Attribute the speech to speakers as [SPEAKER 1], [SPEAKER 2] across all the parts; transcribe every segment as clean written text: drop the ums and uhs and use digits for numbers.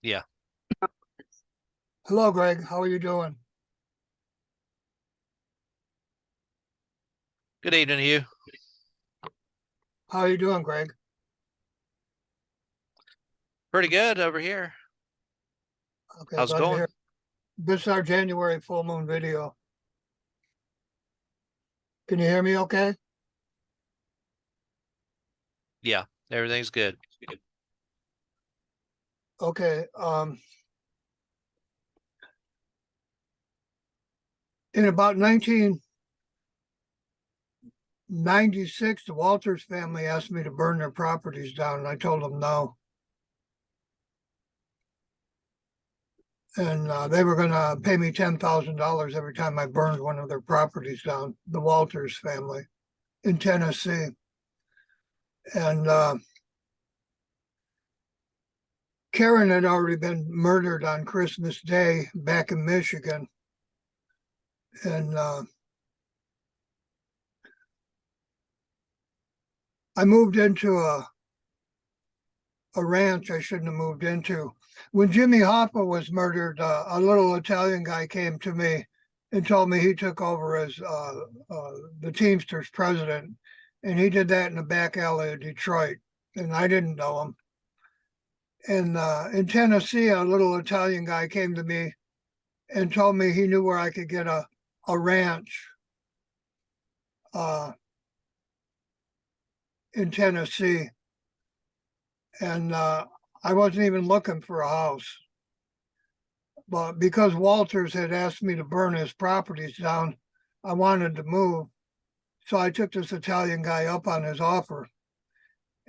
[SPEAKER 1] Yeah.
[SPEAKER 2] Hello, Greg. How are you doing?
[SPEAKER 1] Good evening to you.
[SPEAKER 2] How are you doing, Greg?
[SPEAKER 1] Pretty good over here.
[SPEAKER 2] Okay,
[SPEAKER 1] How's it
[SPEAKER 2] glad to
[SPEAKER 1] going?
[SPEAKER 2] hear. This is our January full moon video. Can you hear me okay?
[SPEAKER 1] Yeah, everything's good.
[SPEAKER 2] Okay. In about 1996, the Walters family asked me to burn their properties down, and I told them no. And they were going to pay me $10,000 every time I burned one of their properties down, the Walters family in Tennessee. And Karen had already been murdered on Christmas Day back in Michigan. And I moved into a ranch I shouldn't have moved into. When Jimmy Hoffa was murdered, a little Italian guy came to me and told me he took over as the Teamsters president, and he did that in the back alley of Detroit, and I didn't know him. And in Tennessee, a little Italian guy came to me and told me he knew where I could get a ranch uh, in Tennessee. And I wasn't even looking for a house. But because Walters had asked me to burn his properties down, I wanted to move. So I took this Italian guy up on his offer.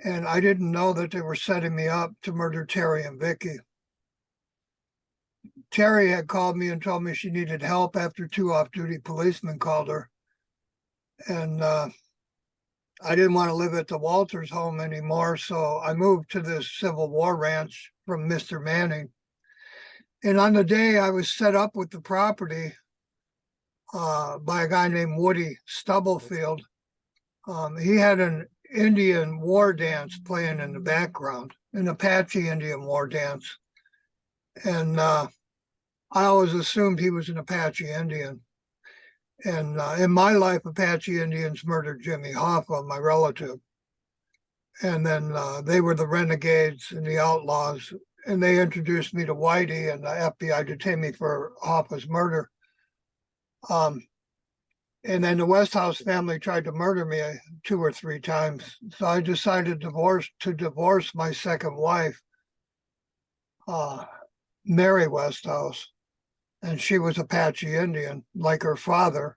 [SPEAKER 2] And I didn't know that they were setting me up to murder Terry and Vicky. Terry had called me and told me she needed help after two off-duty policemen called her. And I didn't want to live at the Walters home anymore. So I moved to this Civil War ranch from Mr. Manning. And on the day I was set up with the property by a guy named Woody Stubblefield, he had an Indian war dance playing in the background, an Apache Indian war dance. And I always assumed he was an Apache Indian. And in my life, Apache Indians murdered Jimmy Hoffa, my relative. And then they were the renegades and the outlaws. And they introduced me to Whitey, and the FBI detained me for Hoffa's murder. And then the Westhouse family tried to murder me two or three times. So I decided to divorce my second wife, Mary Westhouse. And she was Apache Indian, like her father.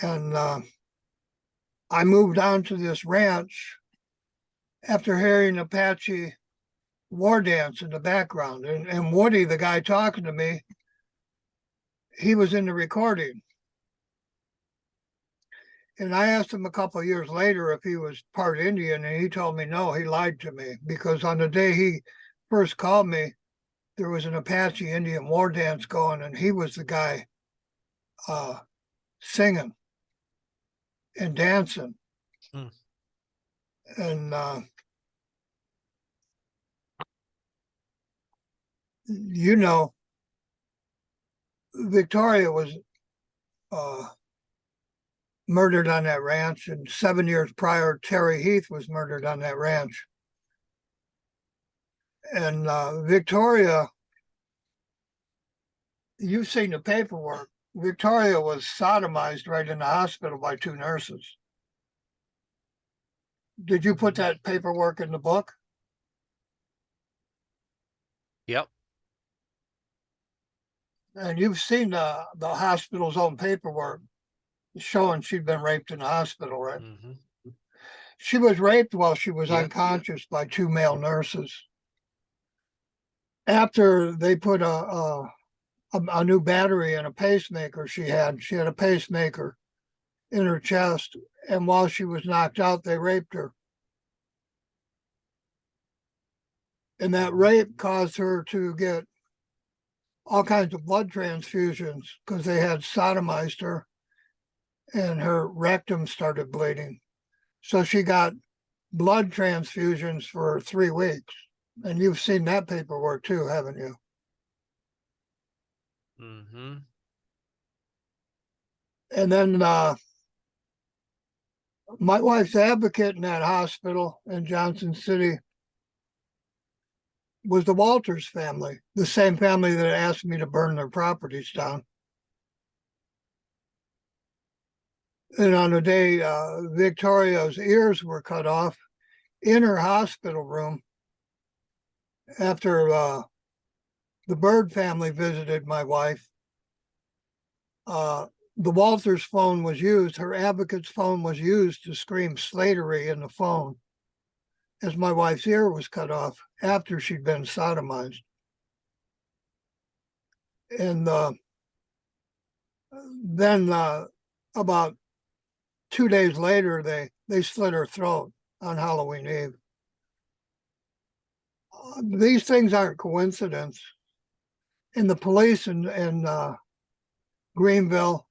[SPEAKER 2] And I moved on to this ranch after hearing Apache War Dance in the background. And Woody, the guy talking to me, he was in the recording. And I asked him a couple of years later if he was part Indian, and he told me no, he lied to me, because on the day he first called me, there was an Apache Indian war dance going, and he was the guy singing and dancing.
[SPEAKER 1] Hmm.
[SPEAKER 2] And you know, Victoria was murdered on that ranch, and 7 years prior, Terry Heath was murdered on that ranch. And Victoria, you've seen the paperwork. Victoria was sodomized right in the hospital by two nurses. Did you put that paperwork in the book?
[SPEAKER 1] Yep.
[SPEAKER 2] And you've seen the hospital's own paperwork showing she'd been raped in the hospital, right?
[SPEAKER 1] Mm-hmm.
[SPEAKER 2] She was raped while she was
[SPEAKER 1] Yeah.
[SPEAKER 2] unconscious by two male nurses. After they put a new battery in a pacemaker she had a pacemaker in her chest, and while she was knocked out, they raped her. And that rape caused her to get all kinds of blood transfusions because they had sodomized her, and her rectum started bleeding. So she got blood transfusions for 3 weeks. And you've seen that paperwork too, haven't you?
[SPEAKER 1] Mm-hmm.
[SPEAKER 2] And then my wife's advocate in that hospital in Johnson City was the Walters family, the same family that asked me to burn their properties down. And on the day Victoria's ears were cut off in her hospital room after the Bird family visited my wife, the Walters phone was used, her advocate's phone was used to scream slatery in the phone as my wife's ear was cut off after she'd been sodomized. And then about 2 days later, they slit her throat on Halloween Eve. These things aren't coincidence. And the police in Greenville,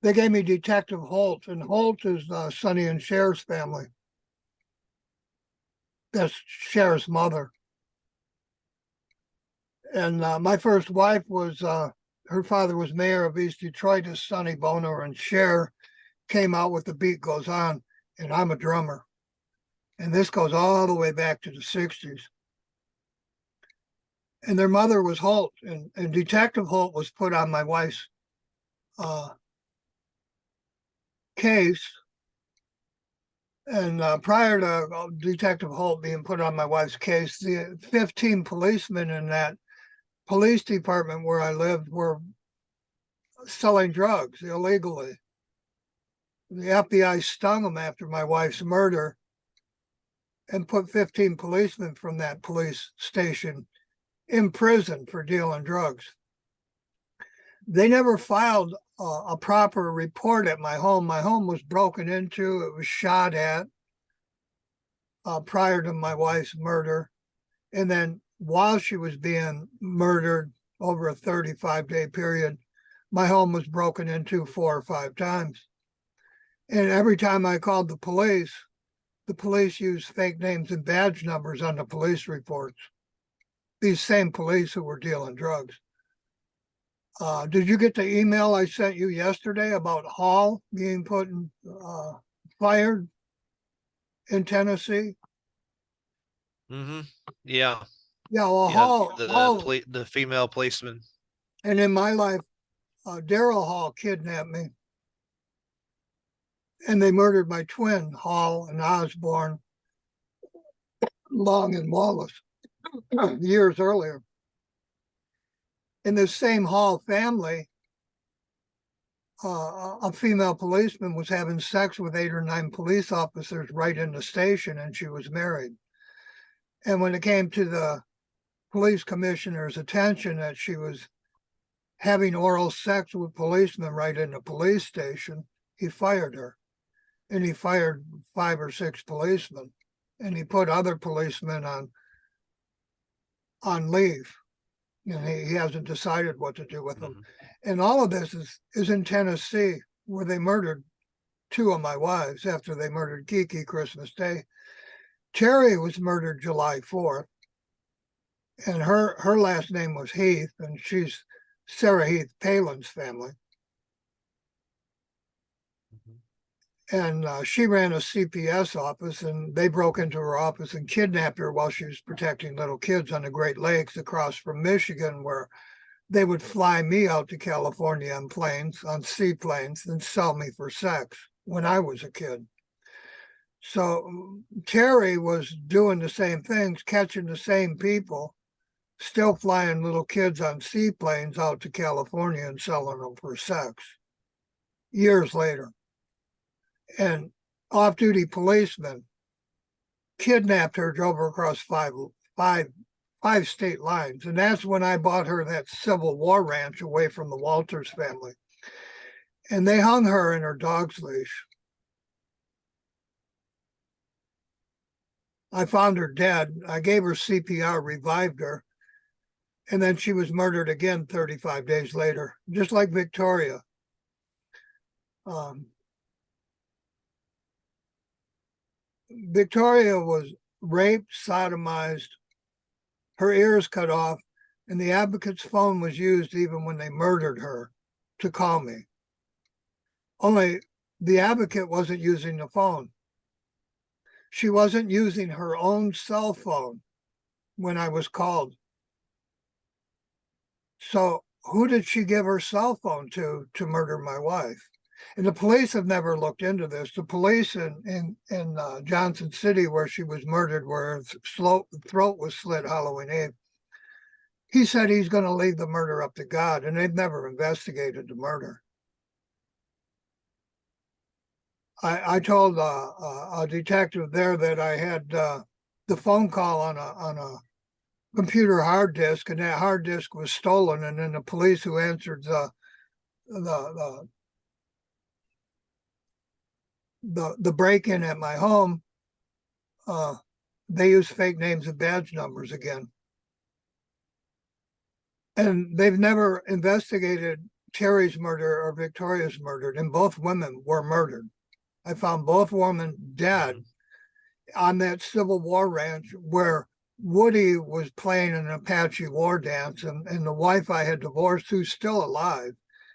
[SPEAKER 2] they gave me Detective Holt, and Holt is Sonny and Cher's family. That's Cher's mother. And my first wife was, her father was mayor of East Detroit, as Sonny Boner, and Cher came out with The Beat Goes On, and I'm a drummer. And this goes all the way back to the 60s. And their mother was Holt, and Detective Holt was put on my wife's case. And prior to Detective Holt being put on my wife's case, the 15 policemen in that police department where I lived were selling drugs illegally. The FBI stung them after my wife's murder and put 15 policemen from that police station in prison for dealing drugs. They never filed a proper report at my home. My home was broken into, it was shot at prior to my wife's murder. And then while she was being murdered over a 35-day period, my home was broken into 4 or 5 times. And every time I called the police used fake names and badge numbers on the police reports. These same police who were dealing drugs. Did you get the email I sent you yesterday about Hall being put in, fired in Tennessee?
[SPEAKER 1] Mm-hmm. Yeah.
[SPEAKER 2] Yeah, well,
[SPEAKER 1] Yeah.
[SPEAKER 2] Hall,
[SPEAKER 1] The female policeman.
[SPEAKER 2] and in my life, Daryl Hall kidnapped me, and they murdered my twin, Hall and Osborne, Long and Wallace, years earlier. In this same Hall family, a female policeman was having sex with 8 or 9 police officers right in the station, and she was married. And when it came to the police commissioner's attention that she was having oral sex with policemen right in the police station, he fired her. And he fired 5 or 6 policemen, and he put other policemen on leave. And he hasn't decided what to do with them.
[SPEAKER 1] Mm-hmm.
[SPEAKER 2] And all of this is in Tennessee, where they murdered 2 of my wives after they murdered Kiki Christmas Day. Terry was murdered July 4th, and her last name was Heath, and she's Sarah Heath Palin's family. And she ran a CPS office, and they broke into her office and kidnapped her while she was protecting little kids on the Great Lakes across from Michigan, where they would fly me out to California on planes, on seaplanes, and sell me for sex when I was a kid. So Terry was doing the same things, catching the same people, still flying little kids on seaplanes out to California and selling them for sex years later. And off-duty policemen kidnapped her, drove her across five state lines. And that's when I bought her that Civil War ranch away from the Walters family. And they hung her in her dog's leash. I found her dead. I gave her CPR, revived her. And then she was murdered again 35 days later, just like Victoria. Victoria was raped, sodomized, her ears cut off, and the advocate's phone was used even when they murdered her to call me. Only the advocate wasn't using the phone. She wasn't using her own cell phone when I was called. So who did she give her cell phone to murder my wife? And the police have never looked into this. The police in Johnson City, where she was murdered, where her throat was slit Halloween Eve, he said he's going to leave the murder up to God, and they've never investigated the murder. I told a detective there that I had the phone call on a computer hard disk, and that hard disk was stolen. And then the police who answered the break-in at my home, they used fake names and badge numbers again. And they've never investigated Terry's murder or Victoria's murder, and both women were murdered. I found both women dead on that Civil War ranch where Woody was playing an Apache War Dance, and the wife I had divorced, who's still alive,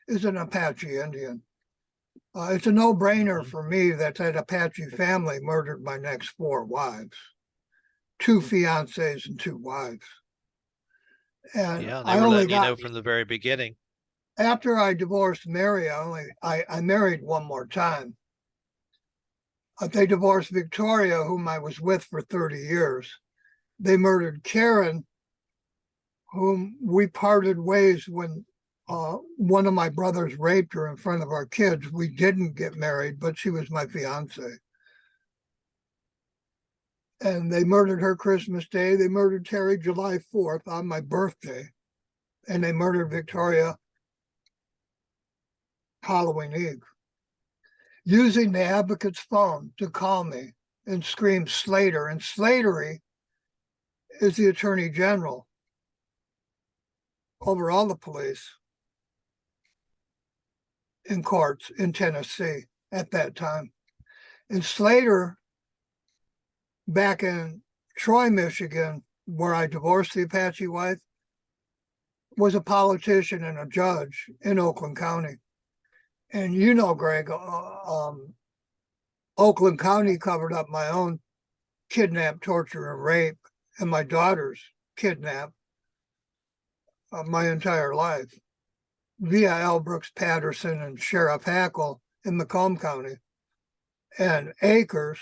[SPEAKER 2] is an Apache Indian. It's a no-brainer for me that Apache family murdered my next 4 wives, 2 fiancés and 2 wives. And
[SPEAKER 1] Yeah, they
[SPEAKER 2] I
[SPEAKER 1] were
[SPEAKER 2] only
[SPEAKER 1] letting you
[SPEAKER 2] got,
[SPEAKER 1] know from the very beginning.
[SPEAKER 2] after I divorced Mary, I married one more time. They divorced Victoria, whom I was with for 30 years. They murdered Karen, whom we parted ways when one of my brothers raped her in front of our kids. We didn't get married, but she was my fiance. And they murdered her Christmas Day. They murdered Terry July 4th on my birthday. And they murdered Victoria Halloween Eve, using the advocate's phone to call me and scream Slater. And Slatery is the attorney general over all the police in courts in Tennessee at that time. And Slater, back in Troy, Michigan, where I divorced the Apache wife, was a politician and a judge in Oakland County. And you know, Greg, Oakland County covered up my own kidnap, torture, and rape, and my daughter's kidnap my entire life via L. Brooks Patterson and Sheriff Hackle in Macomb County, and Akers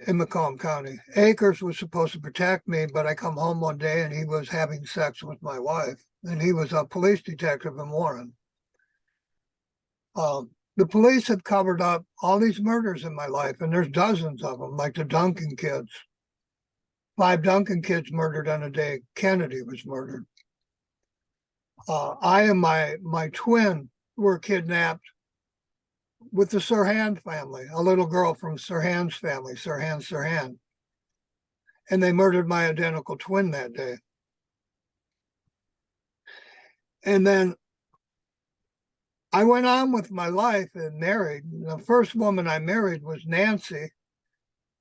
[SPEAKER 2] in Macomb County. Akers was supposed to protect me, but I come home one day and he was having sex with my wife, and he was a police detective in Warren. The police have covered up all these murders in my life, and there's dozens of them, like the Duncan kids. 5 Duncan kids murdered on a day Kennedy was murdered. I and my twin were kidnapped with the Sirhan family, a little girl from Sirhan's family, Sirhan. And they murdered my identical twin that day. And then I went on with my life and married. The first woman I married was Nancy,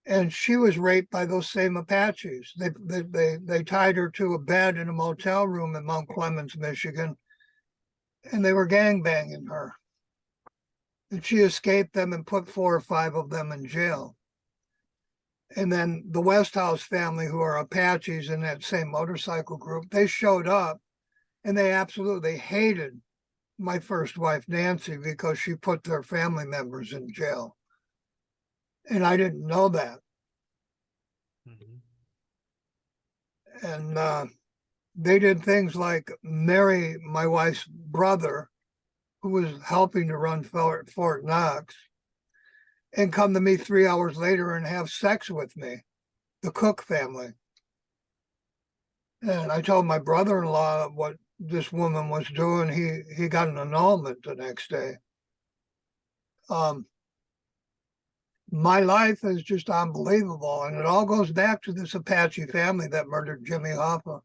[SPEAKER 2] and she was raped by those same Apaches. They tied her to a bed in a motel room in Mount Clemens, Michigan, and they were gangbanging her. And she escaped them and put 4 or 5 of them in jail. And then the Westhouse family, who are Apaches in that same motorcycle group, they showed up, and they absolutely hated my first wife, Nancy, because she put their family members in jail. And I didn't know that. And they did things like marry my wife's brother, who was helping to run Fort Knox, and come to me 3 hours later and have sex with me, the Cook family. And I told my brother-in-law what this woman was doing. He got an annulment the next day. My life is just unbelievable, and it all goes back to this Apache family that murdered Jimmy Hoffa.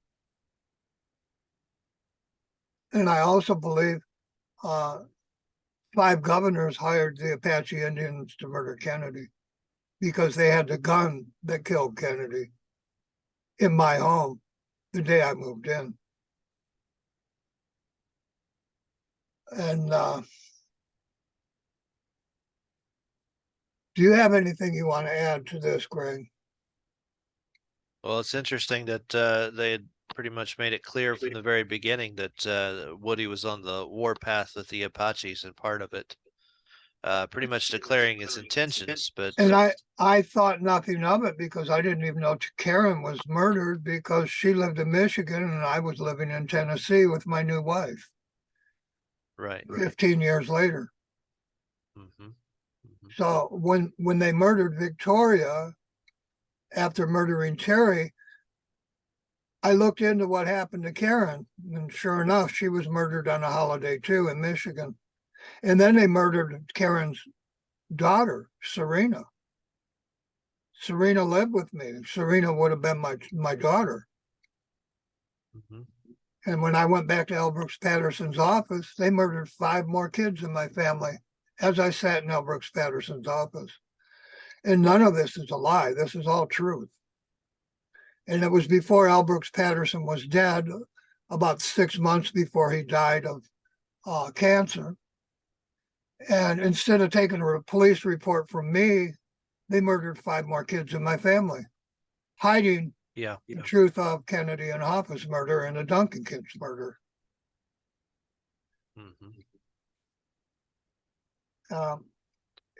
[SPEAKER 2] And I also believe 5 governors hired the Apache Indians to murder Kennedy because they had the gun that killed Kennedy in my home. the day I moved in. And do you have anything you want to add to this, Greg?
[SPEAKER 1] Well, it's interesting that they had pretty much made it clear from the very beginning that Woody was on the warpath with the Apaches, and part of it pretty much declaring his intentions. But
[SPEAKER 2] And I thought nothing of it because I didn't even know Karen was murdered because she lived in Michigan and I was living in Tennessee with my new wife
[SPEAKER 1] right.
[SPEAKER 2] 15 years later.
[SPEAKER 1] Mm-hmm. Mm-hmm.
[SPEAKER 2] So when they murdered Victoria after murdering Terry, I looked into what happened to Karen, and sure enough, she was murdered on a holiday too in Michigan. And then they murdered Karen's daughter, Serena. Serena lived with me. Serena would have been my daughter.
[SPEAKER 1] Mm-hmm.
[SPEAKER 2] And when I went back to L. Brooks Patterson's office, they murdered 5 more kids in my family as I sat in L. Brooks Patterson's office. And none of this is a lie. This is all truth. And it was before L. Brooks Patterson was dead, about 6 months before he died of cancer. And instead of taking a police report from me, they murdered 5 more kids in my family, hiding the truth of Kennedy and Hoffa's murder and the Duncan kids' murder.
[SPEAKER 1] Mm-hmm.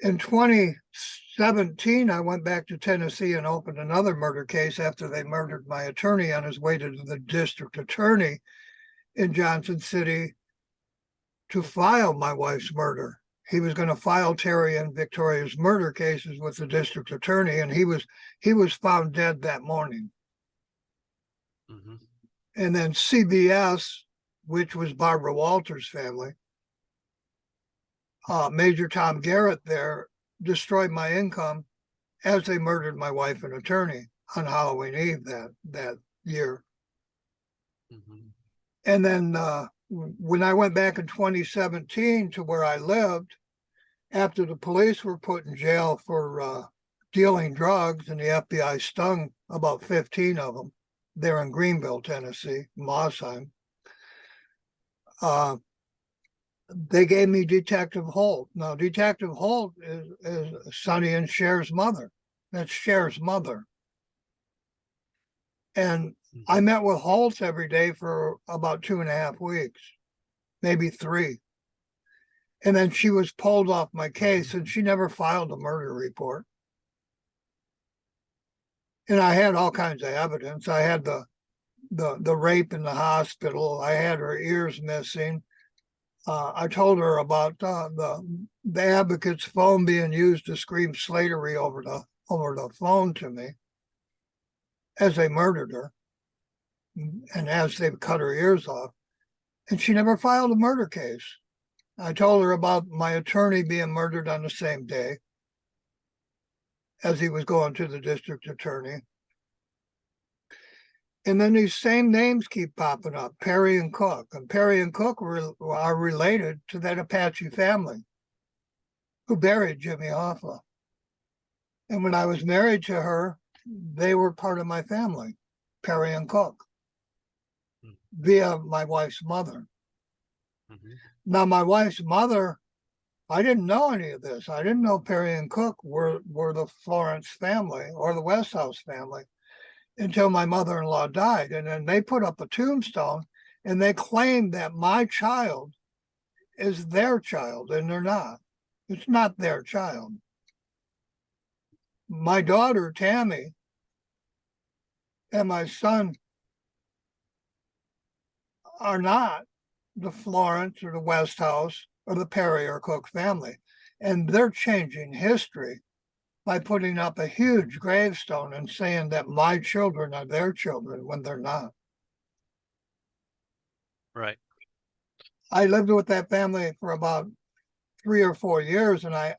[SPEAKER 2] In 2017, I went back to Tennessee and opened another murder case after they murdered my attorney on his way to the district attorney in Johnson City to file my wife's murder. He was going to file Terry and Victoria's murder cases with the district attorney, and he was found dead that morning.
[SPEAKER 1] Mm-hmm.
[SPEAKER 2] And then CBS, which was Barbara Walters' family, Major Tom Garrett there destroyed my income as they murdered my wife and attorney on Halloween Eve that year.
[SPEAKER 1] Mm-hmm.
[SPEAKER 2] And then when I went back in 2017 to where I lived, after the police were put in jail for dealing drugs and the FBI stung about 15 of them, they're in Greenville, Tennessee, Mossheim. They gave me Detective Holt. Now, Detective Holt is Sonny and Cher's mother. That's Cher's mother. And I met with Holt every day for about 2.5 weeks, maybe 3. And then she was pulled off my case and she never filed a murder report. And I had all kinds of evidence. I had the rape in the hospital. I had her ears missing. I told her about the advocate's phone being used to scream slatery over the phone to me as they murdered her and as they cut her ears off. And she never filed a murder case. I told her about my attorney being murdered on the same day as he was going to the district attorney. And then these same names keep popping up, Perry and Cook. And Perry and Cook are related to that Apache family who buried Jimmy Hoffa. And when I was married to her, they were part of my family, Perry and Cook, via my wife's mother. Mm-hmm. Now, my wife's mother, I didn't know any of this. I didn't know Perry and Cook were the Florence family or the Westhouse family until my mother-in-law died. And then they put up a tombstone and they claimed that my child is their child, and they're not. It's not their child. My daughter, Tammy, and my son are not the Florence or the Westhouse or the Perry or Cook family. And they're changing history by putting up a huge gravestone and saying that my children are their children when they're not.
[SPEAKER 1] Right.
[SPEAKER 2] I lived with that family for about 3 or 4 years, and I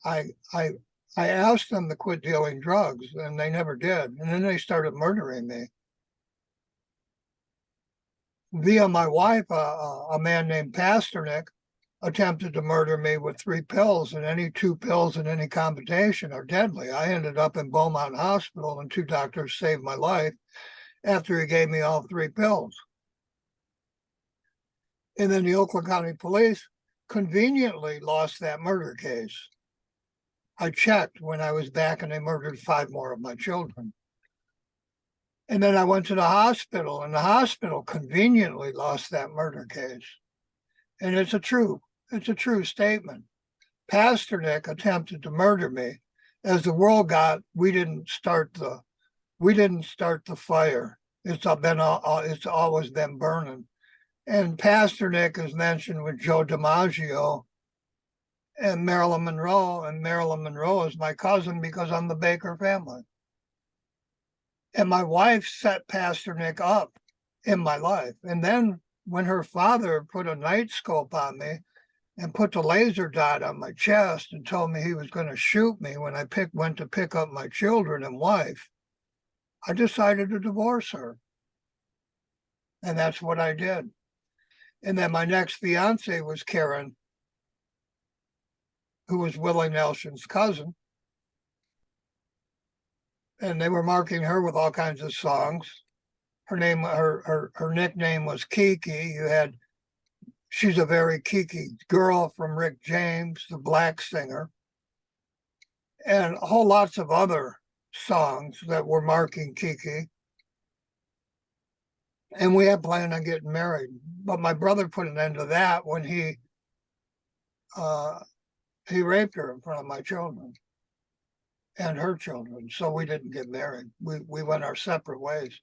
[SPEAKER 2] asked them to quit dealing drugs, and they never did. And then they started murdering me. Via my wife, a man named Pasternak attempted to murder me with 3 pills, and any 2 pills in any combination are deadly. I ended up in Beaumont Hospital, and 2 doctors saved my life. after he gave me all 3 pills. And then the Oakland County Police conveniently lost that murder case. I checked when I was back and they murdered 5 more of my children. And then I went to the hospital, and the hospital conveniently lost that murder case. And it's a true statement. Pastor Nick attempted to murder me. As the world got, we didn't start the fire. It's always been burning. And Pastor Nick is mentioned with Joe DiMaggio and Marilyn Monroe. And Marilyn Monroe is my cousin because I'm the Baker family. And my wife set Pastor Nick up in my life. And then when her father put a night scope on me and put the laser dot on my chest and told me he was going to shoot me when I went to pick up my children and wife, I decided to divorce her. And that's what I did. And then my next fiance was Karen, who was Willie Nelson's cousin. And they were marking her with all kinds of songs. Her nickname was Kiki. She's a very Kiki girl from Rick James, the black singer, and a whole lots of other songs that were marking Kiki. And we had planned on getting married, but my brother put an end to that when he raped her in front of my children and her children. So we didn't get married. We went our separate ways.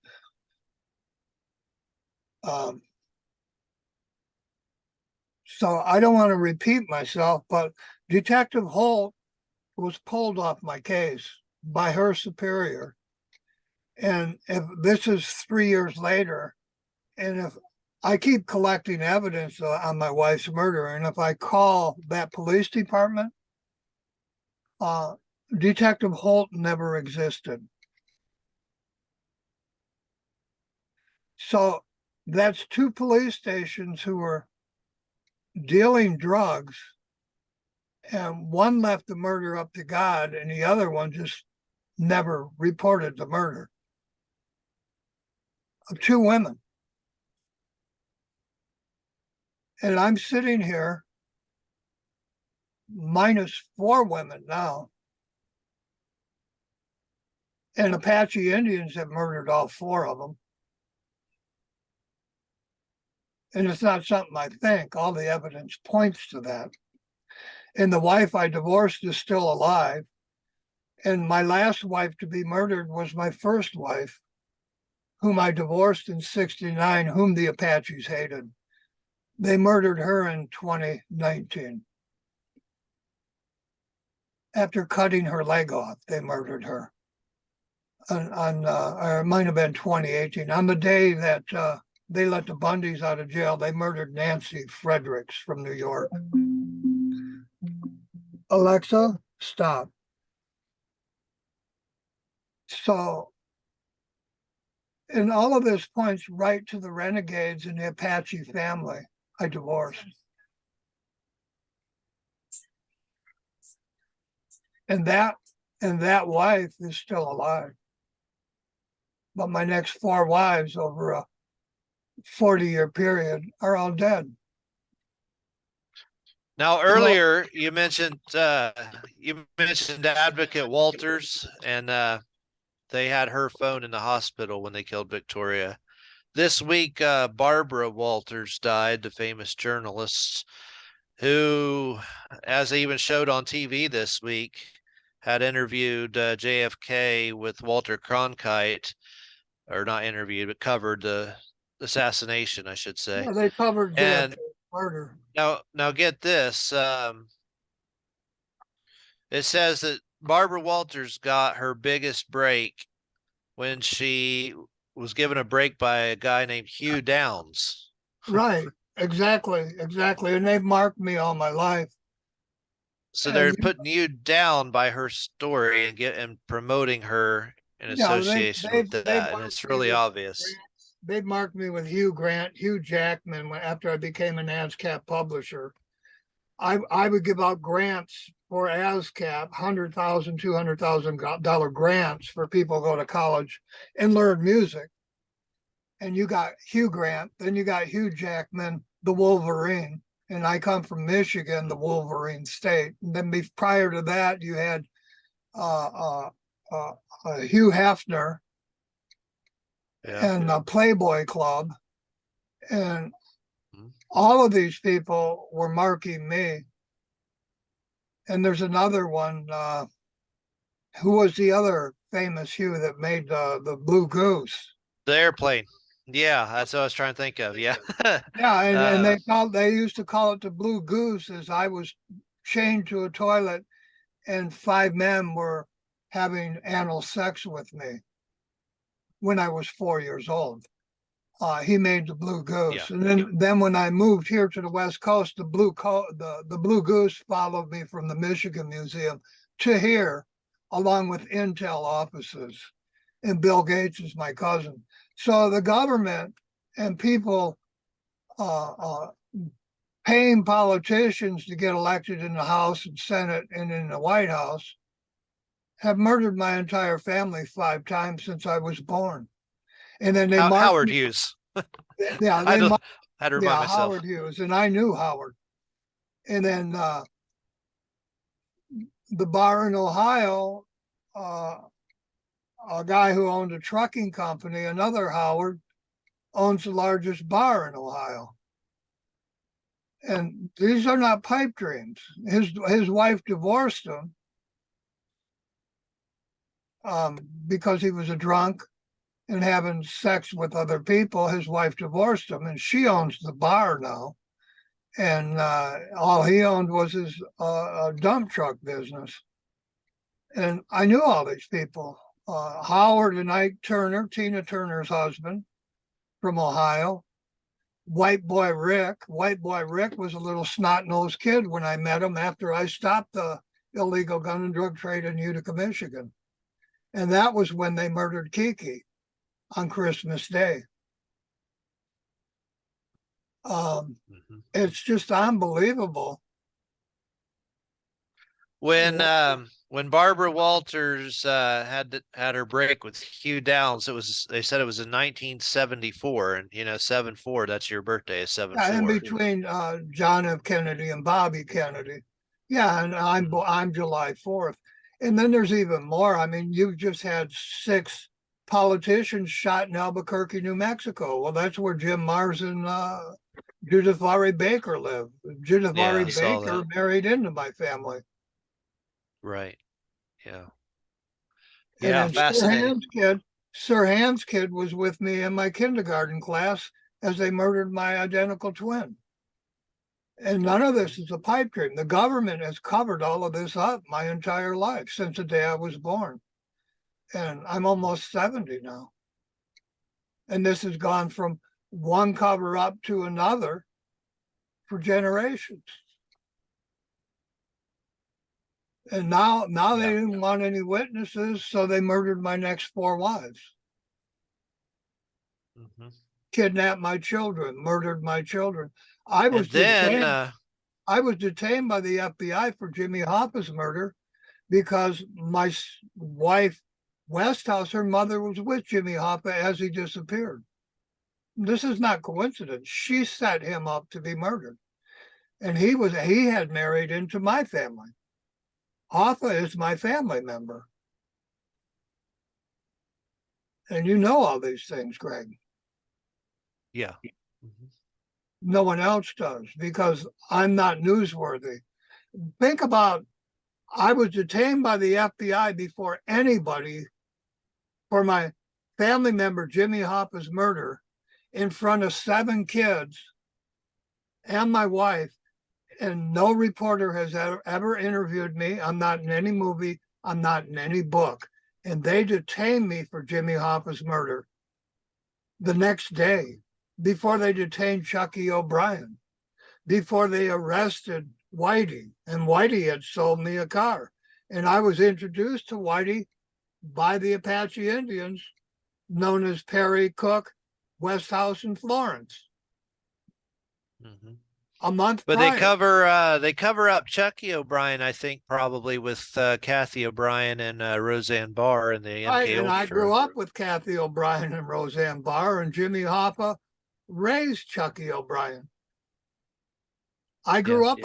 [SPEAKER 2] So I don't want to repeat myself, but Detective Holt was pulled off my case by her superior. And if this is 3 years later, and if I keep collecting evidence on my wife's murder, and if I call that police department, Detective Holt never existed. So that's 2 police stations who were dealing drugs, and one left the murder up to God, and the other one just never reported the murder of 2 women. And I'm sitting here minus 4 women now. And Apache Indians have murdered all 4 of them. And it's not something I think. All the evidence points to that. And the wife I divorced is still alive. And my last wife to be murdered was my first wife, whom I divorced in '69, whom the Apaches hated. They murdered her in 2019. After cutting her leg off, they murdered her. Or it might have been 2018. On the day that they let the Bundys out of jail, they murdered Nancy Fredericks from New York. Alexa, stop. So, and all of this points right to the renegades in the Apache family I divorced. And that wife is still alive. But my next 4 wives over a 40-year period are all dead.
[SPEAKER 1] Now, earlier you mentioned Advocate Walters, and they had her phone in the hospital when they killed Victoria. This week, Barbara Walters died, the famous journalist who, as they even showed on TV this week, had interviewed JFK with Walter Cronkite, or not interviewed, but covered the assassination, I should say.
[SPEAKER 2] Yeah, they covered JFK's murder.
[SPEAKER 1] Now get this. It says that Barbara Walters got her biggest break when she was given a break by a guy named Hugh Downs.
[SPEAKER 2] Right. Exactly. And they've marked me all my life.
[SPEAKER 1] So they're putting you down by her story and promoting her in association with that, and it's really obvious.
[SPEAKER 2] They've marked me with Hugh Jackman after I became an ASCAP publisher. I would give out grants for ASCAP, $100,000, $200,000 grants for people to go to college and learn music. and you got Hugh Grant, then you got Hugh Jackman, the Wolverine, and I come from Michigan, the Wolverine state. And then prior to that, you had uh, Hugh Hefner
[SPEAKER 1] Yeah.
[SPEAKER 2] and the Playboy Club, and
[SPEAKER 1] Mhm.
[SPEAKER 2] all of these people were marking me. And there's another one. Who was the other famous Hugh that made the Blue Goose?
[SPEAKER 1] The airplane. Yeah, that's what I was trying to think of. Yeah.
[SPEAKER 2] Yeah, and
[SPEAKER 1] Uh,
[SPEAKER 2] they used to call it the Blue Goose, as I was chained to a toilet and 5 men were having anal sex with me when I was 4 years old. He made the Blue
[SPEAKER 1] yeah.
[SPEAKER 2] Goose, and then when I moved here to the West Coast, the Blue Goose followed me from the Michigan Museum to here, along with Intel offices, and Bill Gates is my cousin. So the government and people paying politicians to get elected in the House and Senate and in the White House have murdered my entire family 5 times since I was born. And then they marked
[SPEAKER 1] Howard
[SPEAKER 2] me.
[SPEAKER 1] Hughes.
[SPEAKER 2] Yeah,
[SPEAKER 1] I
[SPEAKER 2] they
[SPEAKER 1] had to,
[SPEAKER 2] marked,
[SPEAKER 1] had to remind
[SPEAKER 2] yeah,
[SPEAKER 1] myself.
[SPEAKER 2] Howard Hughes, and I knew Howard. And then the bar in Ohio, uh, a guy who owned a trucking company, another Howard, owns the largest bar in Ohio. And these are not pipe dreams. His wife divorced him because he was a drunk and having sex with other people. His wife divorced him, and she owns the bar now. And all he owned was his dump truck business. And I knew all these people. Howard and Ike Turner, Tina Turner's husband from Ohio. White Boy Rick. White Boy Rick was a little snot-nosed kid when I met him after I stopped the illegal gun and drug trade in Utica, Michigan. And that was when they murdered Kiki on Christmas Day.
[SPEAKER 1] Mhm.
[SPEAKER 2] It's just unbelievable.
[SPEAKER 1] When Barbara Walters had her break with Hugh Downs, they said it was in 1974, and 7-4, that's your birthday, is seven
[SPEAKER 2] In
[SPEAKER 1] four.
[SPEAKER 2] between John F. Kennedy and Bobby Kennedy. Yeah, and I'm July 4th. And then there's even more. I mean, you've just had 6 politicians shot in Albuquerque, New Mexico. Well, that's where Jim Mars and Judith Laurie Baker live. Judith
[SPEAKER 1] Yeah,
[SPEAKER 2] Laurie
[SPEAKER 1] I saw
[SPEAKER 2] Baker
[SPEAKER 1] that.
[SPEAKER 2] married into my family.
[SPEAKER 1] Right. Yeah.
[SPEAKER 2] And
[SPEAKER 1] Yeah,
[SPEAKER 2] then
[SPEAKER 1] fascinating.
[SPEAKER 2] Sir Hans' kid was with me in my kindergarten class as they murdered my identical twin. And none of this is a pipe dream. The government has covered all of this up my entire life since the day I was born. And I'm almost 70 now. And this has gone from one cover up to another for generations. And now they
[SPEAKER 1] Yeah.
[SPEAKER 2] didn't want any witnesses, so they murdered my next 4 wives,
[SPEAKER 1] Hmm.
[SPEAKER 2] kidnapped my children, murdered my children. I was
[SPEAKER 1] And then,
[SPEAKER 2] detained. I was detained by the FBI for Jimmy Hoffa's murder because my wife, Westhouse, her mother was with Jimmy Hoffa as he disappeared. This is not coincidence. She set him up to be murdered. And he had married into my family. Hoffa is my family member. And you know all these things, Greg.
[SPEAKER 1] yeah. Mhm.
[SPEAKER 2] No one else does because I'm not newsworthy. Think about I was detained by the FBI before anybody for my family member Jimmy Hoffa's murder in front of 7 kids and my wife, and no reporter has ever interviewed me. I'm not in any movie. I'm not in any book. And they detained me for Jimmy Hoffa's murder the next day before they detained Chucky O'Brien, before they arrested Whitey. And Whitey had sold me a car. And I was introduced to Whitey by the Apache Indians, known as Perry, Cook, Westhouse, and Florence.
[SPEAKER 1] Mhm.
[SPEAKER 2] a month
[SPEAKER 1] But
[SPEAKER 2] prior.
[SPEAKER 1] they cover up Chucky O'Brien, I think, probably with Kathy O'Brien and Roseanne Barr in the
[SPEAKER 2] Right,
[SPEAKER 1] MK
[SPEAKER 2] and I grew
[SPEAKER 1] Ultra.
[SPEAKER 2] up with Kathy O'Brien and Roseanne Barr, and Jimmy Hoffa raised Chucky O'Brien. I
[SPEAKER 1] Yeah.
[SPEAKER 2] grew up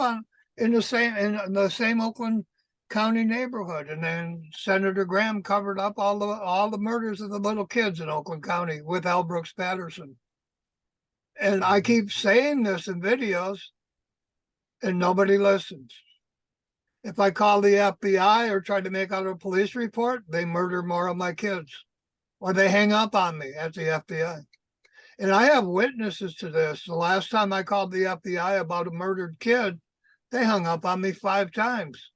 [SPEAKER 2] in the same Oakland County neighborhood, and then Senator Graham covered up all the murders of the little kids in Oakland County with Al Brooks Patterson. And I
[SPEAKER 1] Mhm.
[SPEAKER 2] keep saying this in videos, and nobody listens. If I call the FBI or try to make out a police report, they murder more of my kids, or they hang up on me at the FBI. And I have witnesses to this. The last time I called the FBI about a murdered kid, they hung up on me 5 times.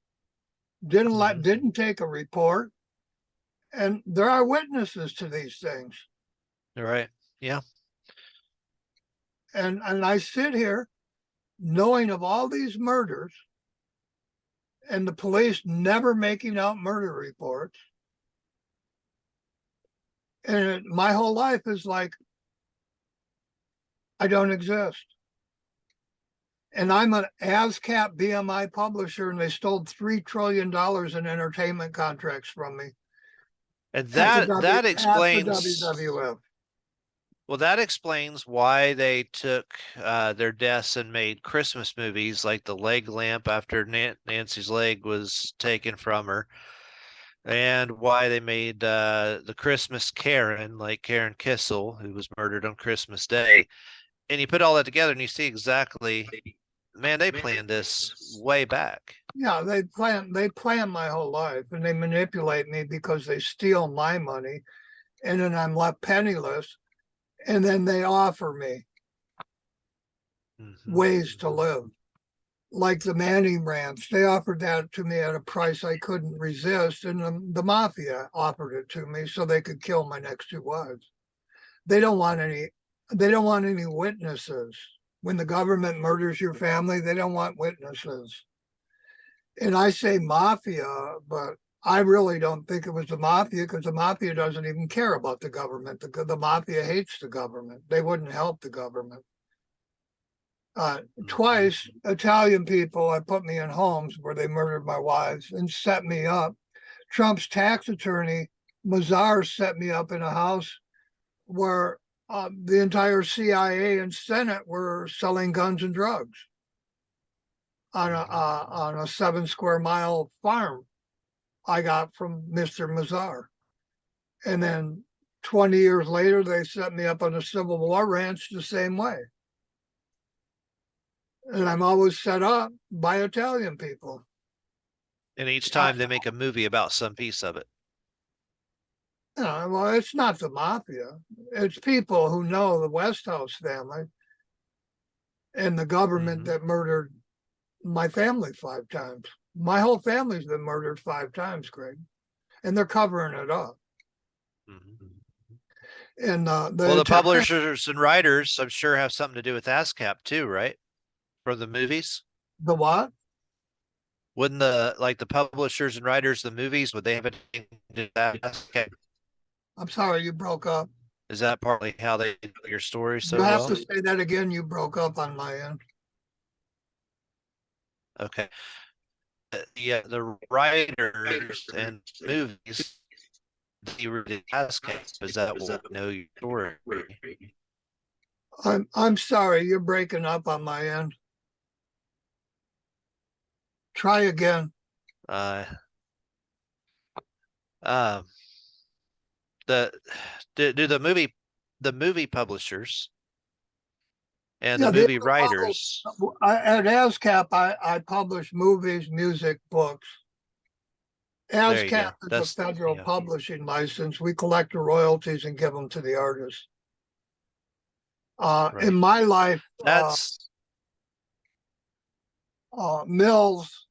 [SPEAKER 1] Mhm.
[SPEAKER 2] Didn't take a report. And there are witnesses to these things.
[SPEAKER 1] All right. Yeah.
[SPEAKER 2] And I sit here knowing of all these murders and the police never making out murder reports. And my whole life is like, I don't exist. And I'm an ASCAP BMI publisher, and they stole $3 trillion in entertainment contracts from me
[SPEAKER 1] And
[SPEAKER 2] at the
[SPEAKER 1] that explains
[SPEAKER 2] WWF.
[SPEAKER 1] well, that explains why they took their deaths and made Christmas movies like the leg lamp after Nancy's leg was taken from her, and why they made the Christmas Karen, like Karen Kissel, who was murdered on Christmas Day. And you put all that together and you see exactly, man, they planned this way back.
[SPEAKER 2] Yeah, they plan my whole life, and they manipulate me because they steal my money, and then I'm left penniless, and then they offer me
[SPEAKER 1] Mhm.
[SPEAKER 2] ways to live. Like the Manning Ranch, they offered that to me at a price I couldn't resist, and the mafia offered it to me so they could kill my next 2 wives. They don't want any. They don't want any witnesses. When the government murders your family, they don't want witnesses. And I say mafia, but I really don't think it was the mafia, because the mafia doesn't even care about the government. The mafia hates the government. They wouldn't help the government.
[SPEAKER 1] Mhm.
[SPEAKER 2] Twice, Italian people had put me in homes where they murdered my wives and set me up. Trump's tax attorney, Mazar, set me up in a house where the entire CIA and Senate were selling guns and drugs
[SPEAKER 1] Mhm.
[SPEAKER 2] on a 7 square mile farm I got from Mr. Mazar. And then 20 years later, they set me up on a Civil War ranch the same way. And I'm always set up by Italian people.
[SPEAKER 1] And each
[SPEAKER 2] I,
[SPEAKER 1] time they make a movie about some piece of it.
[SPEAKER 2] well, it's not the mafia. It's people who know the Westhouse family and the government
[SPEAKER 1] Mhm.
[SPEAKER 2] that murdered my family 5 times. My whole family's been murdered 5 times, Greg, and they're covering it up.
[SPEAKER 1] Mhm.
[SPEAKER 2] And
[SPEAKER 1] Well,
[SPEAKER 2] the
[SPEAKER 1] the
[SPEAKER 2] Italian,
[SPEAKER 1] publishers and writers, I'm sure, have something to do with ASCAP too, right? For the movies.
[SPEAKER 2] the what?
[SPEAKER 1] Wouldn't the publishers and writers of the movies, would they have anything to do with ASCAP?
[SPEAKER 2] I'm sorry, you broke up.
[SPEAKER 1] Is that partly how they do your story
[SPEAKER 2] You
[SPEAKER 1] so
[SPEAKER 2] have
[SPEAKER 1] well?
[SPEAKER 2] to say that again. You broke up on my end.
[SPEAKER 1] Okay. Yeah, the writers and movies, they really ASCAP. Is that what we know your story?
[SPEAKER 2] I'm sorry, you're breaking up on my end. Try again.
[SPEAKER 1] Uh, um, the do the movie publishers and the
[SPEAKER 2] Yeah, the
[SPEAKER 1] movie writers.
[SPEAKER 2] at ASCAP, I publish movies, music, books.
[SPEAKER 1] There you
[SPEAKER 2] ASCAP
[SPEAKER 1] go.
[SPEAKER 2] is a
[SPEAKER 1] That's
[SPEAKER 2] federal
[SPEAKER 1] yeah,
[SPEAKER 2] publishing license. We collect the royalties and give them to the artists. In
[SPEAKER 1] right.
[SPEAKER 2] my life,
[SPEAKER 1] That's
[SPEAKER 2] Mills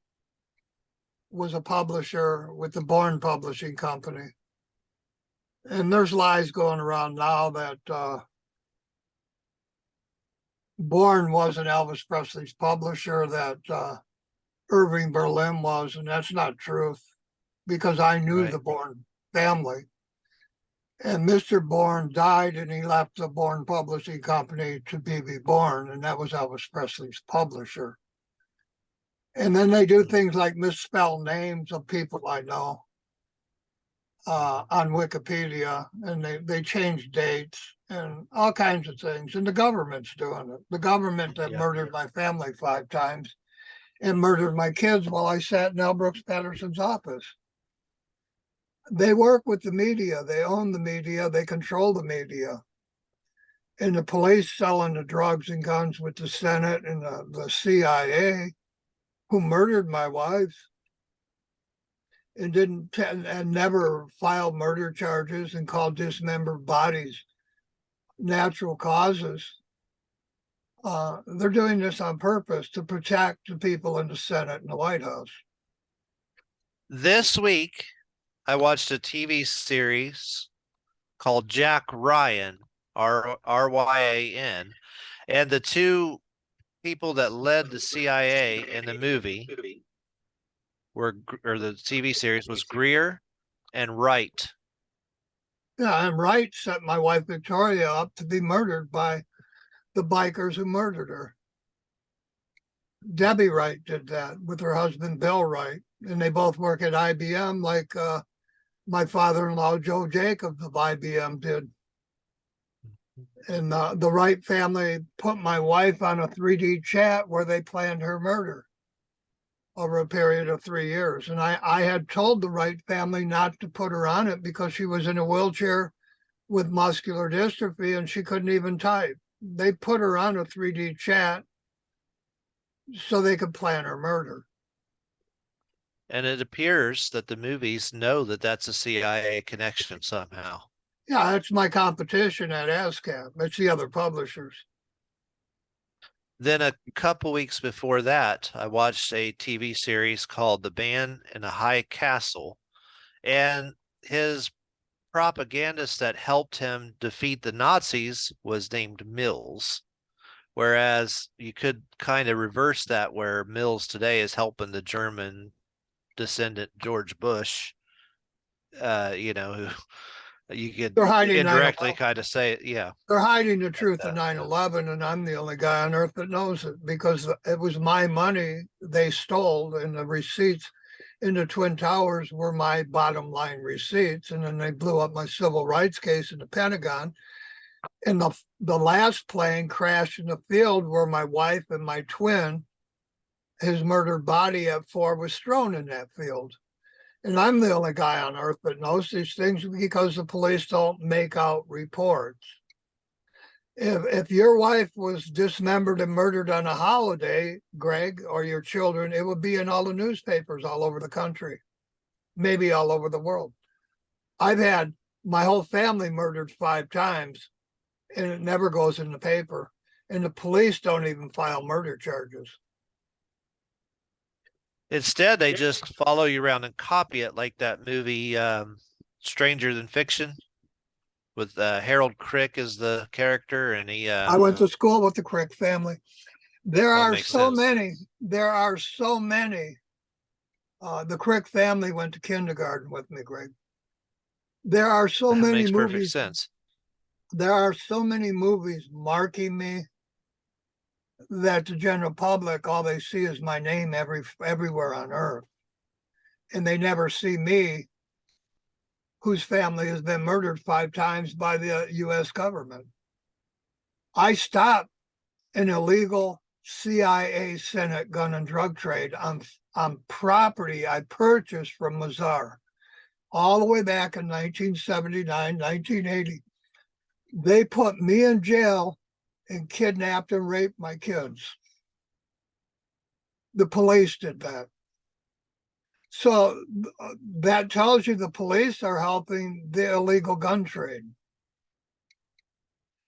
[SPEAKER 2] was a publisher with the Bourne Publishing Company. And there's lies going around now that Bourne wasn't Elvis Presley's publisher, that Irving Berlin was, and that's not truth, because I knew
[SPEAKER 1] right.
[SPEAKER 2] the Bourne family. And Mr. Bourne died, and he left the Bourne Publishing Company to B.B. Bourne, and that was Elvis Presley's publisher. And then they do things like misspell names of people I know on Wikipedia, and they change dates and all kinds of things. And the government's doing it. The government that murdered my family 5 times and murdered my kids while I sat in L. Brooks Patterson's office. They work with the media. They own the media. They control the media. And the police selling the drugs and guns with the Senate and the CIA, who murdered my wife and didn't and never filed murder charges and called dismembered bodies natural causes. They're doing this on purpose to protect the people in the Senate and the White House.
[SPEAKER 1] This week, I watched a TV series called Jack Ryan, Ryan, and the two people that led the CIA in the movie were, or the TV series was Greer and Wright.
[SPEAKER 2] Yeah, and Wright set my wife Victoria up to be murdered by the bikers who murdered her. Debbie Wright did that with her husband Bill Wright, and they both work at IBM, like my father-in-law Joe Jacobs of IBM did. And the Wright family put my wife on a 3D chat where they planned her murder over a period of 3 years. And I had told the Wright family not to put her on it because she was in a wheelchair with muscular dystrophy and she couldn't even type. They put her on a 3D chat so they could plan her murder.
[SPEAKER 1] And it appears that the movies know that that's a CIA connection somehow.
[SPEAKER 2] Yeah, that's my competition at ASCAP. It's the other publishers.
[SPEAKER 1] Then a couple weeks before that, I watched a TV series called The Man in a High Castle, and his propagandist that helped him defeat the Nazis was named Mills. Whereas you could kind of reverse that, where Mills today is helping the German descendant George Bush, who you could
[SPEAKER 2] They're hiding
[SPEAKER 1] indirectly
[SPEAKER 2] 9/11.
[SPEAKER 1] kind of say, yeah.
[SPEAKER 2] They're hiding the truth of 9/11, and I'm the only guy on earth that knows it because it was my money they stole, and the receipts in the Twin Towers were my bottom line receipts. And then they blew up my civil rights case in the Pentagon. And the last plane crashed in the field where my wife and my twin, his murdered body at 4, was thrown in that field. And I'm the only guy on earth that knows these things because the police don't make out reports. If your wife was dismembered and murdered on a holiday, Greg, or your children, it would be in all the newspapers all over the country, maybe all over the world. I've had my whole family murdered 5 times, and it never goes in the paper. And the police don't even file murder charges.
[SPEAKER 1] Instead, they just follow you around and copy it, like that movie Stranger Than Fiction with Harold Crick as the character, and he
[SPEAKER 2] I went to school with the Crick family. There are so
[SPEAKER 1] sense.
[SPEAKER 2] many. There are so many. The Crick family went to kindergarten with me, Greg. There are so
[SPEAKER 1] That
[SPEAKER 2] many
[SPEAKER 1] makes perfect
[SPEAKER 2] movies.
[SPEAKER 1] sense.
[SPEAKER 2] There are so many movies marking me that the general public, all they see is my name everywhere on earth. And they never see me, whose family has been murdered 5 times by the US government. I stopped an illegal CIA Senate gun and drug trade on property I purchased from Mazar all the way back in 1979, 1980. They put me in jail and kidnapped and raped my kids. The police did that. So that tells you the police are helping the illegal gun trade.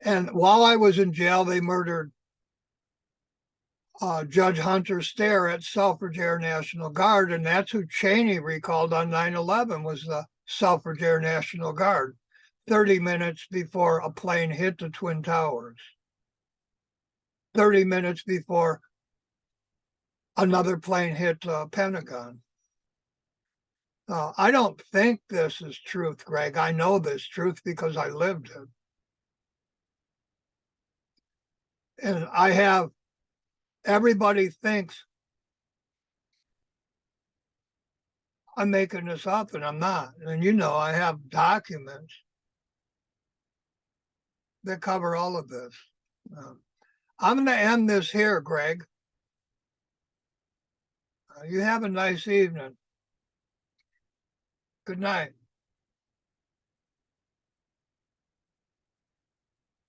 [SPEAKER 2] And while I was in jail, they murdered Judge Hunter Stair at Selfridge Air National Guard, and that's who Cheney recalled on 9/11 was the Selfridge Air National Guard, 30 minutes before a plane hit the Twin Towers, 30 minutes before another plane hit the Pentagon. I don't think this is truth, Greg. I know this truth because I lived it. And everybody thinks I'm making this up, and I'm not. And I have documents that cover all of this. I'm going to end this here, Greg. You have a nice evening. Good night.